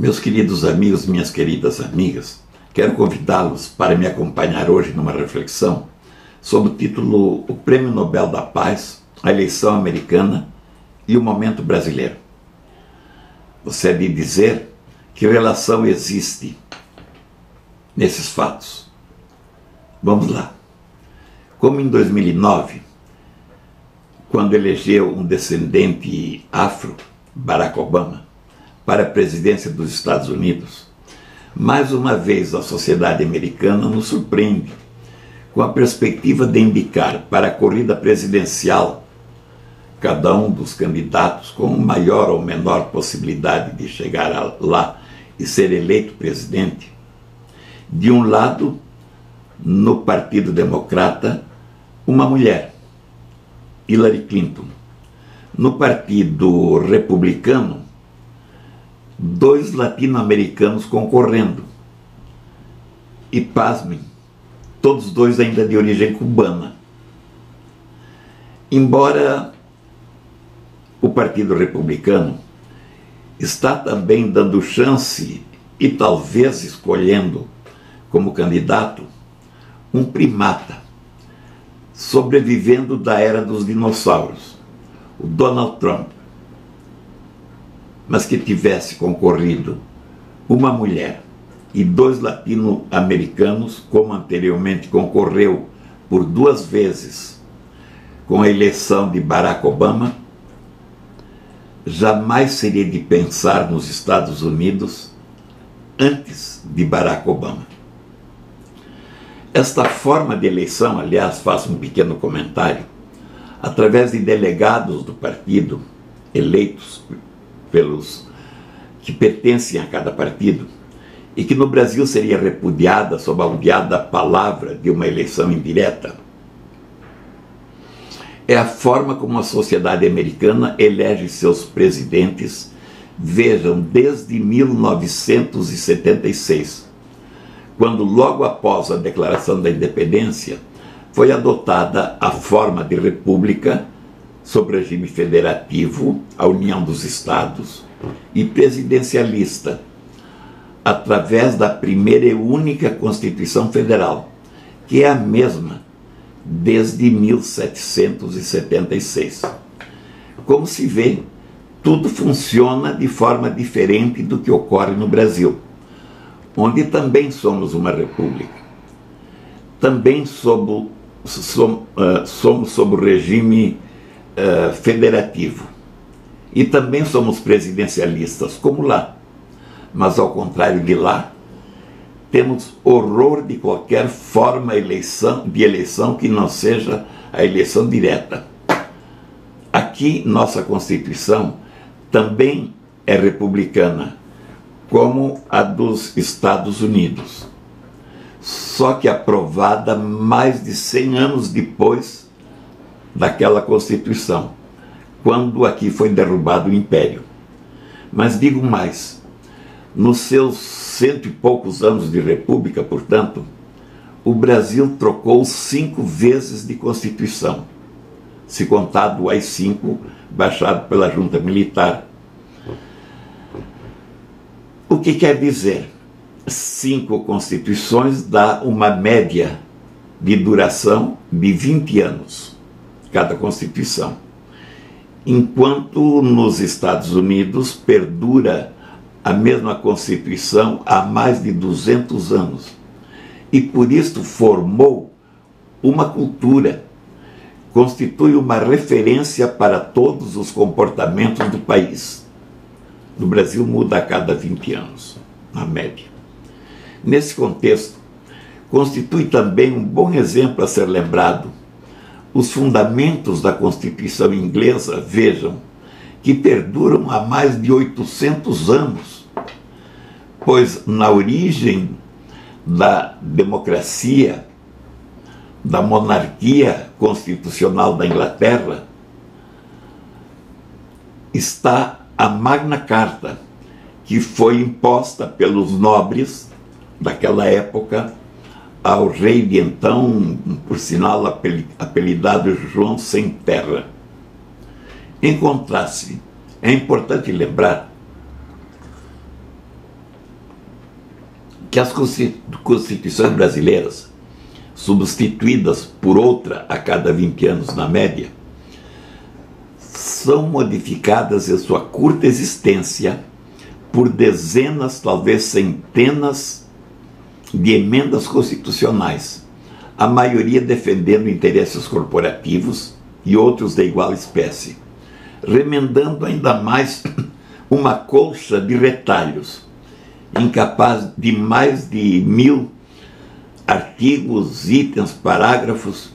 Meus queridos amigos, minhas queridas amigas, quero convidá-los para me acompanhar hoje numa reflexão sobre o título O Prêmio Nobel da Paz, a eleição americana e o momento brasileiro. Você é de dizer que relação existe nesses fatos. Vamos lá. Como em 2009, quando elegeu um descendente afro, Barack Obama, para a presidência dos Estados Unidos, mais uma vez a sociedade americana nos surpreende com a perspectiva de indicar para a corrida presidencial cada um dos candidatos com maior ou menor possibilidade de chegar lá e ser eleito presidente. De um lado, no Partido Democrata, uma mulher, Hillary Clinton. No Partido Republicano, dois latino-americanos concorrendo. E pasmem, todos dois ainda de origem cubana. Embora o Partido Republicano está também dando chance e talvez escolhendo como candidato um primata, sobrevivendo da era dos dinossauros, o Donald Trump, mas que tivesse concorrido uma mulher e dois latino-americanos, como anteriormente concorreu por 2 vezes com a eleição de Barack Obama, jamais seria de pensar nos Estados Unidos antes de Barack Obama. Esta forma de eleição, aliás, faço um pequeno comentário, através de delegados do partido, eleitos pelos que pertencem a cada partido, e que no Brasil seria repudiada sob a odiada palavra de uma eleição indireta, é a forma como a sociedade americana elege seus presidentes, vejam, desde 1976, quando logo após a declaração da independência foi adotada a forma de república sob regime federativo, a União dos Estados, e presidencialista, através da primeira e única Constituição Federal, que é a mesma desde 1776. Como se vê, tudo funciona de forma diferente do que ocorre no Brasil, onde também somos uma república. Também somos sob o regime federativo. E também somos presidencialistas, como lá. Mas, ao contrário de lá, temos horror de qualquer forma de eleição que não seja a eleição direta. Aqui, nossa Constituição também é republicana, como a dos Estados Unidos, só que aprovada mais de 100 anos depois daquela Constituição, quando aqui foi derrubado o Império. Mas digo mais, nos seus 100 e poucos anos de república, portanto, o Brasil trocou 5 vezes de Constituição, se contar do AI-5 baixado pela Junta Militar. O que quer dizer? 5 constituições dá uma média de duração de 20 anos, cada constituição. Enquanto nos Estados Unidos perdura a mesma Constituição há mais de 200 anos. E por isso formou uma cultura, constitui uma referência para todos os comportamentos do país. No Brasil muda a cada 20 anos, na média. Nesse contexto, constitui também um bom exemplo a ser lembrado os fundamentos da Constituição inglesa, vejam, que perduram há mais de 800 anos, pois na origem da democracia, da monarquia constitucional da Inglaterra, está a Magna Carta, que foi imposta pelos nobres daquela época ao rei de então, por sinal apelidado João Sem Terra. Em contraste, é importante lembrar que as constituições brasileiras, substituídas por outra a cada 20 anos na média, são modificadas em sua curta existência por dezenas, talvez centenas de emendas constitucionais, a maioria defendendo interesses corporativos e outros da igual espécie, remendando ainda mais uma colcha de retalhos, incapaz de mais de 1000 artigos, itens, parágrafos,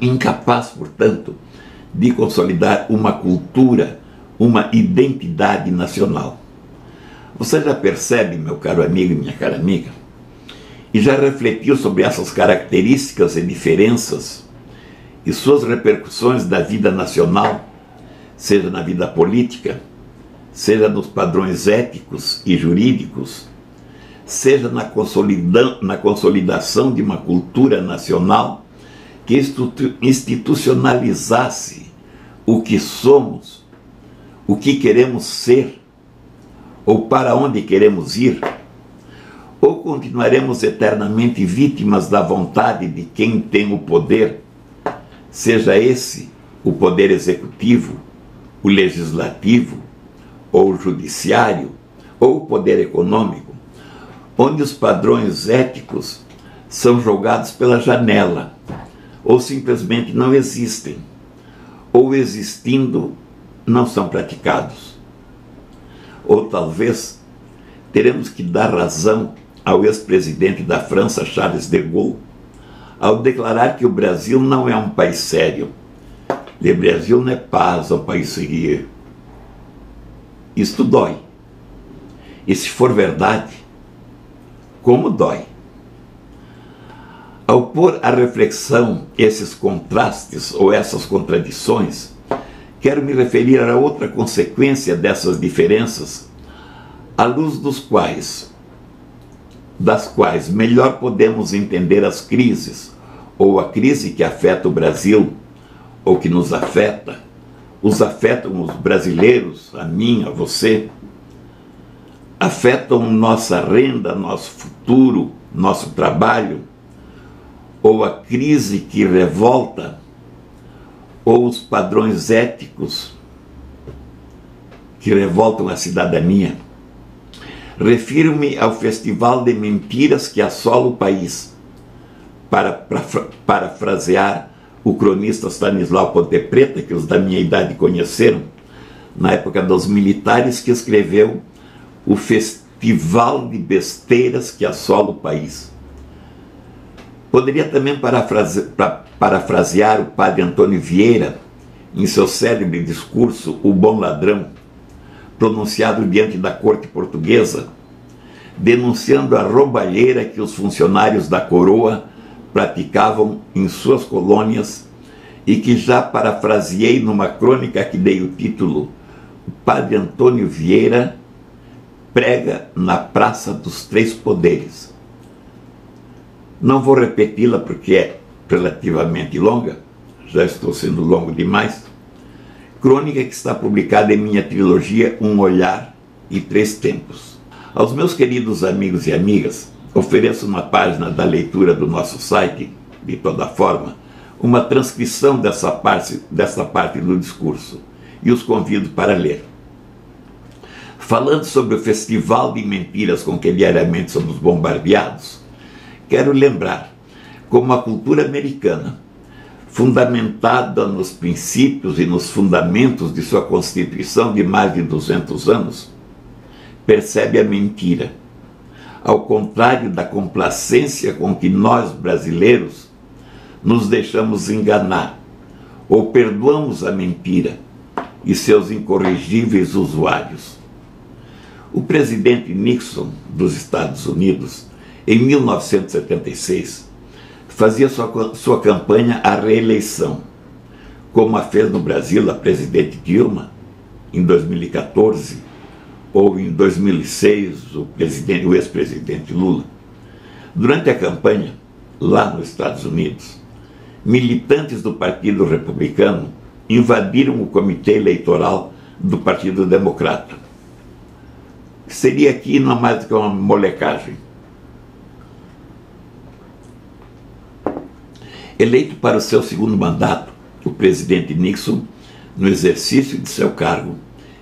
incapaz, portanto, de consolidar uma cultura, uma identidade nacional. Você já percebe, meu caro amigo e minha cara amiga, e já refletiu sobre essas características e diferenças e suas repercussões da vida nacional, seja na vida política, seja nos padrões éticos e jurídicos, seja na consolidação de uma cultura nacional que institucionalizasse o que somos, o que queremos ser, ou para onde queremos ir? Ou continuaremos eternamente vítimas da vontade de quem tem o poder, seja esse o poder executivo, o legislativo, ou o judiciário, ou o poder econômico, onde os padrões éticos são jogados pela janela, ou simplesmente não existem, ou existindo, não são praticados. Ou talvez teremos que dar razão ao ex-presidente da França, Charles de Gaulle, ao declarar que o Brasil não é um país sério. Le Brasil n'est pas un pays sérieux. Isto dói. E se for verdade, como dói? Ao pôr à reflexão esses contrastes ou essas contradições, quero me referir a outra consequência dessas diferenças, à luz das quais melhor podemos entender as crises, ou a crise que afeta o Brasil, ou que nos afeta, os afetam os brasileiros, a mim, a você, afetam nossa renda, nosso futuro, nosso trabalho, ou a crise que revolta, ou os padrões éticos que revoltam a cidadania. Refiro-me ao festival de mentiras que assola o país, para parafrasear o cronista Stanislau Ponte Preta, que os da minha idade conheceram, na época dos militares, que escreveu o festival de besteiras que assola o país. Poderia também parafrasear o padre Antônio Vieira, em seu célebre discurso O Bom Ladrão, pronunciado diante da corte portuguesa, denunciando a roubalheira que os funcionários da coroa praticavam em suas colônias e que já parafraseei numa crônica que dei o título O Padre Antônio Vieira prega na Praça dos Três Poderes. Não vou repeti-la porque é relativamente longa, já estou sendo longo demais. Crônica que está publicada em minha trilogia Um Olhar e Três Tempos. Aos meus queridos amigos e amigas, ofereço na página da leitura do nosso site, de toda forma, uma transcrição dessa parte do discurso e os convido para ler. Falando sobre o festival de mentiras com que diariamente somos bombardeados, quero lembrar como a cultura americana, fundamentada nos princípios e nos fundamentos de sua Constituição de mais de 200 anos, percebe a mentira, ao contrário da complacência com que nós, brasileiros, nos deixamos enganar ou perdoamos a mentira e seus incorrigíveis usuários. O presidente Nixon, dos Estados Unidos, em 1976, fazia sua campanha à reeleição, como a fez no Brasil a presidente Dilma, em 2014, ou em 2006, o ex-presidente Lula. Durante a campanha, lá nos Estados Unidos, militantes do Partido Republicano invadiram o comitê eleitoral do Partido Democrata. Seria aqui não mais do que uma molecagem. Eleito para o seu segundo mandato, o presidente Nixon, no exercício de seu cargo,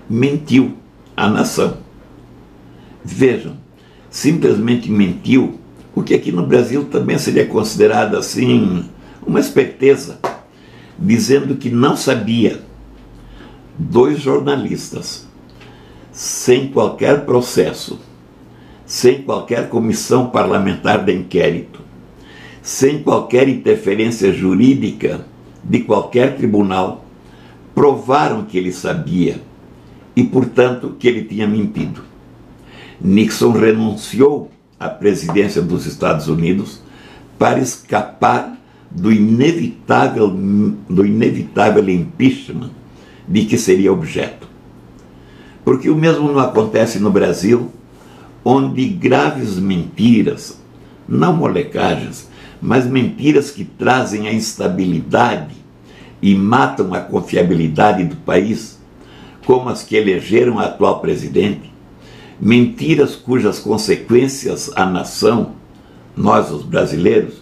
mentiu à nação. Vejam, simplesmente mentiu, o que aqui no Brasil também seria considerado assim uma esperteza, dizendo que não sabia. Dois jornalistas, sem qualquer processo, sem qualquer comissão parlamentar de inquérito, sem qualquer interferência jurídica de qualquer tribunal, provaram que ele sabia e, portanto, que ele tinha mentido. Nixon renunciou à presidência dos Estados Unidos para escapar do inevitável impeachment de que seria objeto. Porque o mesmo não acontece no Brasil, onde graves mentiras, não molecagens, mas mentiras que trazem a instabilidade e matam a confiabilidade do país, como as que elegeram a atual presidente, mentiras cujas consequências a nação, nós os brasileiros,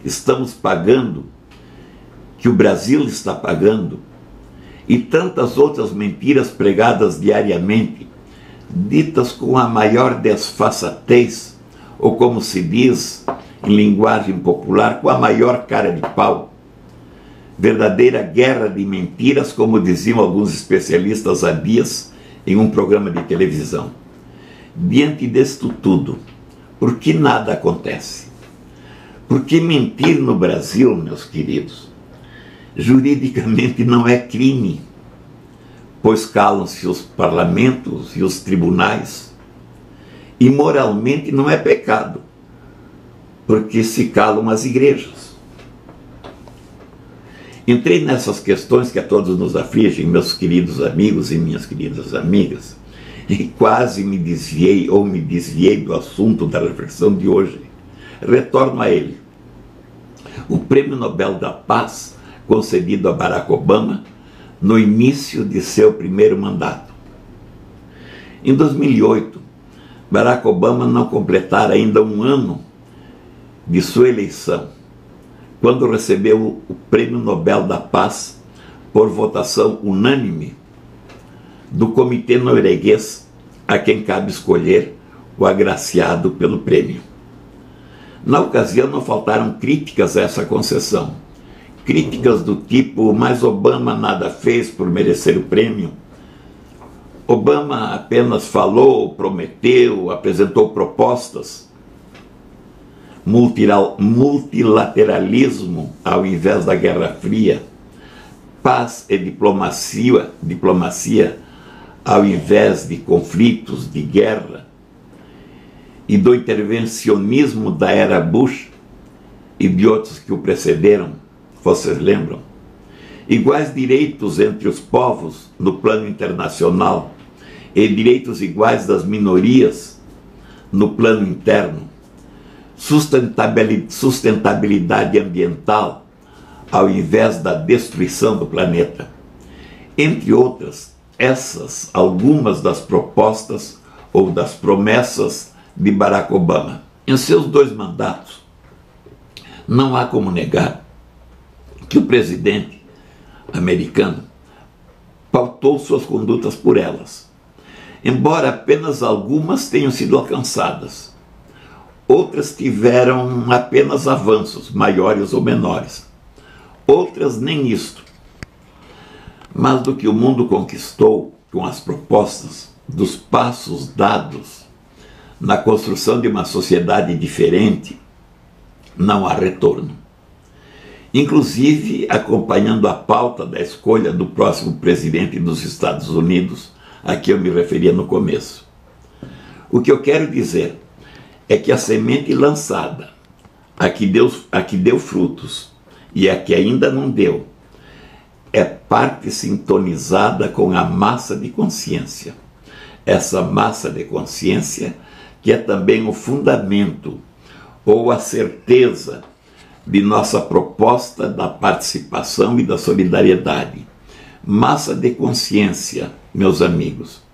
estamos pagando, que o Brasil está pagando, e tantas outras mentiras pregadas diariamente, ditas com a maior desfaçatez, ou como se diz em linguagem popular, com a maior cara de pau. Verdadeira guerra de mentiras, como diziam alguns especialistas há dias em um programa de televisão. Diante disto tudo, por que nada acontece? Por que mentir no Brasil, meus queridos, juridicamente não é crime, pois calam-se os parlamentos e os tribunais, e moralmente não é pecado, porque se calam as igrejas. Entrei nessas questões que a todos nos afligem, meus queridos amigos e minhas queridas amigas, e quase me desviei do assunto da reflexão de hoje. Retorno a ele. O Prêmio Nobel da Paz, concedido a Barack Obama, no início de seu primeiro mandato. Em 2008, Barack Obama não completara ainda um ano de sua eleição, quando recebeu o Prêmio Nobel da Paz por votação unânime do Comitê Norueguês, a quem cabe escolher o agraciado pelo prêmio. Na ocasião não faltaram críticas a essa concessão. Críticas do tipo, mas Obama nada fez por merecer o prêmio. Obama apenas falou, prometeu, apresentou propostas. Multilateralismo ao invés da Guerra Fria. Paz e diplomacia ao invés de conflitos, de guerra. E do intervencionismo da era Bush e de outros que o precederam, vocês lembram? Iguais direitos entre os povos no plano internacional e direitos iguais das minorias no plano interno. Sustentabilidade ambiental ao invés da destruição do planeta. Entre outras, essas algumas das propostas ou das promessas de Barack Obama. Em seus 2 mandatos, não há como negar que o presidente americano pautou suas condutas por elas, embora apenas algumas tenham sido alcançadas. Outras tiveram apenas avanços, maiores ou menores. Outras nem isto. Mas do que o mundo conquistou com as propostas, dos passos dados na construção de uma sociedade diferente, não há retorno. Inclusive, acompanhando a pauta da escolha do próximo presidente dos Estados Unidos, a que eu me referia no começo. O que eu quero dizer é que a semente lançada, a que deu frutos e a que ainda não deu, é parte sintonizada com a massa de consciência. Essa massa de consciência que é também o fundamento ou a certeza de nossa proposta da participação e da solidariedade. Massa de consciência, meus amigos,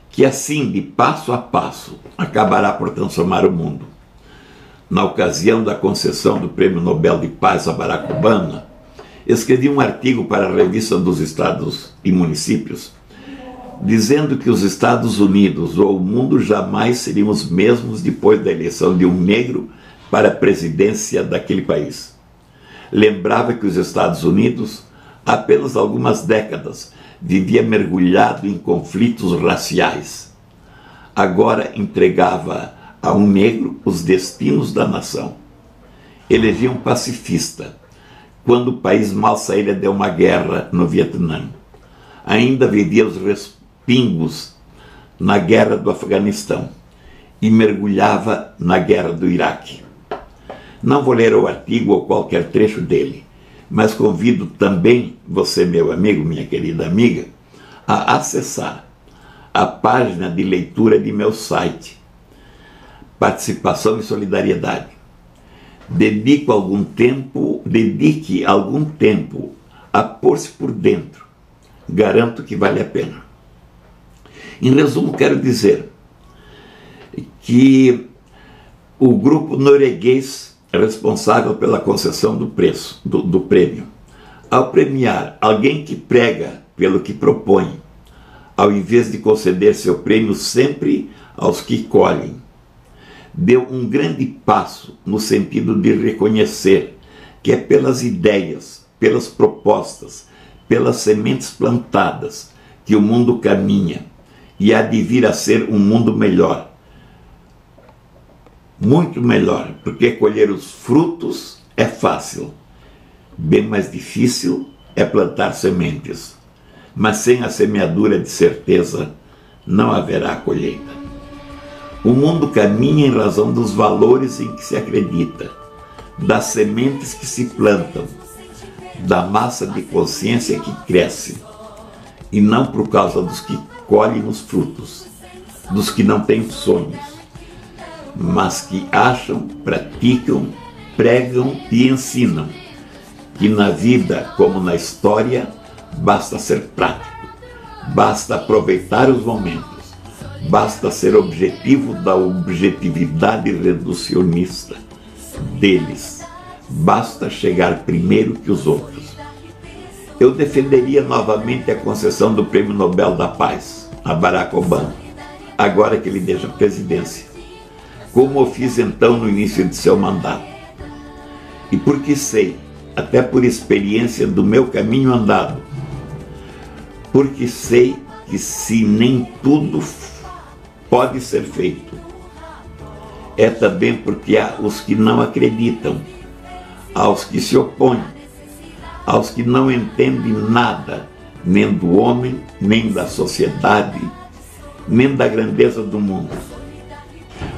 que assim, de passo a passo, acabará por transformar o mundo. na ocasião da concessão do Prêmio Nobel de Paz a Barack Obama, escrevi um artigo para a Revista dos Estados e Municípios, dizendo que os Estados Unidos ou o mundo jamais seriam os mesmos depois da eleição de um negro para a presidência daquele país. Lembrava que os Estados Unidos, há apenas algumas décadas, vivia mergulhado em conflitos raciais. Agora entregava a um negro os destinos da nação. Elegia um pacifista, quando o país mal saíra de uma guerra no Vietnã. Ainda vivia os respingos na guerra do Afeganistão e mergulhava na guerra do Iraque. Não vou ler o artigo ou qualquer trecho dele, mas convido também você, meu amigo, minha querida amiga, a acessar a página de leitura de meu site, Participação e Solidariedade. Dedique algum tempo a pôr-se por dentro. Garanto que vale a pena. Em resumo, quero dizer que o grupo norueguês responsável pela concessão do prêmio, ao premiar alguém que prega pelo que propõe, ao invés de conceder seu prêmio sempre aos que colhem, deu um grande passo no sentido de reconhecer que é pelas ideias, pelas propostas, pelas sementes plantadas que o mundo caminha e há de vir a ser um mundo melhor. Muito melhor, porque colher os frutos é fácil. Bem mais difícil é plantar sementes. Mas sem a semeadura de certeza não haverá colheita. O mundo caminha em razão dos valores em que se acredita, das sementes que se plantam, da massa de consciência que cresce, e não por causa dos que colhem os frutos, dos que não têm sonhos, mas que acham, praticam, pregam e ensinam que na vida, como na história, basta ser prático, basta aproveitar os momentos, basta ser objetivo da objetividade reducionista deles, basta chegar primeiro que os outros. Eu defenderia novamente a concessão do Prêmio Nobel da Paz a Barack Obama, agora que ele deixa a presidência, como eu fiz então no início de seu mandato. E porque sei, até por experiência do meu caminho andado, porque sei que se nem tudo pode ser feito, é também porque há os que não acreditam, aos que se opõem, aos que não entendem nada, nem do homem, nem da sociedade, nem da grandeza do mundo.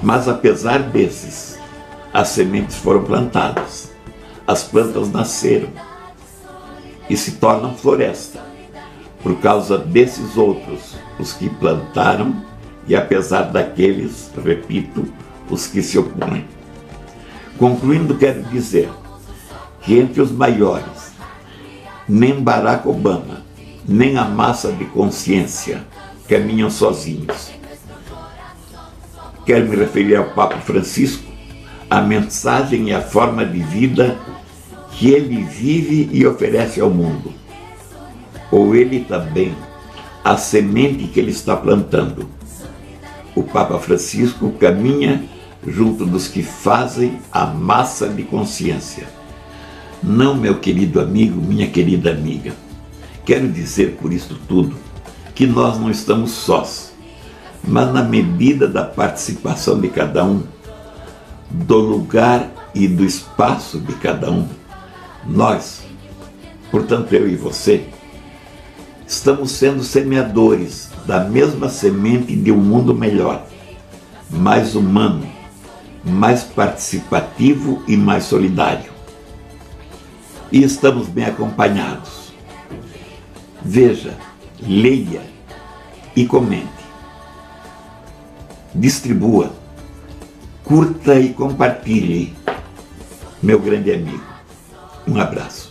Mas apesar desses, as sementes foram plantadas, as plantas nasceram e se tornam floresta, por causa desses outros, os que plantaram, e apesar daqueles, repito, os que se opõem. Concluindo, quero dizer que entre os maiores, nem Barack Obama, nem a massa de consciência caminham sozinhos. Quero me referir ao Papa Francisco, a mensagem e a forma de vida que ele vive e oferece ao mundo. Ou ele também, a semente que ele está plantando. O Papa Francisco caminha junto dos que fazem a massa de consciência. Não, meu querido amigo, minha querida amiga. Quero dizer por isso tudo que nós não estamos sós, mas na medida da participação de cada um, do lugar e do espaço de cada um, nós, portanto eu e você, estamos sendo semeadores da mesma semente de um mundo melhor, mais humano, mais participativo e mais solidário. E estamos bem acompanhados. Veja, leia e comente. Distribua, curta e compartilhe, meu grande amigo. Um abraço.